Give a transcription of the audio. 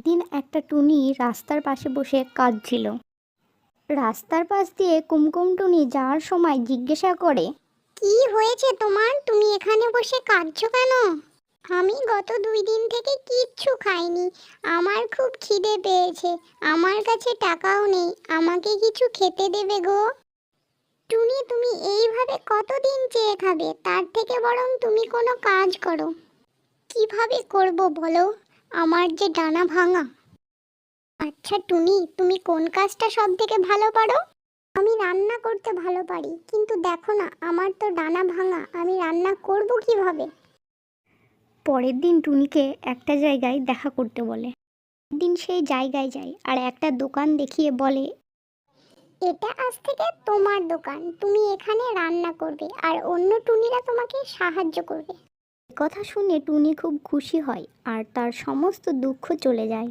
দিন একটা টুনি রাস্তার পাশে বসে কাঁদছিল। রাস্তার পাশ দিয়ে কুমকুম টুনি যাওয়ার সময় জিজ্ঞাসা করে, কি হয়েছে তোমার? তুমি এখানে বসে কাঁদছো কেন? আমি গত 2 দিন থেকে কিচ্ছু খাইনি। আমার খুব খিদে পেয়েছে। আমার কাছে টাকাও নেই। আমাকে কিছু খেতে দেবে গো? টুনি, তুমি এইভাবে কতদিন চেয়ে খাবে? তার থেকে বরং তুমি কোনো কাজ করো। কিভাবে করব বলো? আমার যে ডানা ভাঙা। আচ্ছা টুনি, তুমি কোন কাজটা সব থেকে ভালো পারো? আমি রান্না করতে ভালো পারি, কিন্তু দেখো না, আমার তো ডানা ভাঙা, আমি রান্না করব কিভাবে? পরের দিন টুনিকে একটা জায়গায় দেখা করতে বলে। দিন সেই জায়গায় যায় আর একটা দোকান দেখিয়ে বলে, এটা আজ থেকে তোমার দোকান। তুমি এখানে রান্না করবে আর অন্য টুনিরা তোমাকে সাহায্য করবে। কথা শুনে টুনি খুব খুশি হয় আর তার সমস্ত দুঃখ চলে যায়।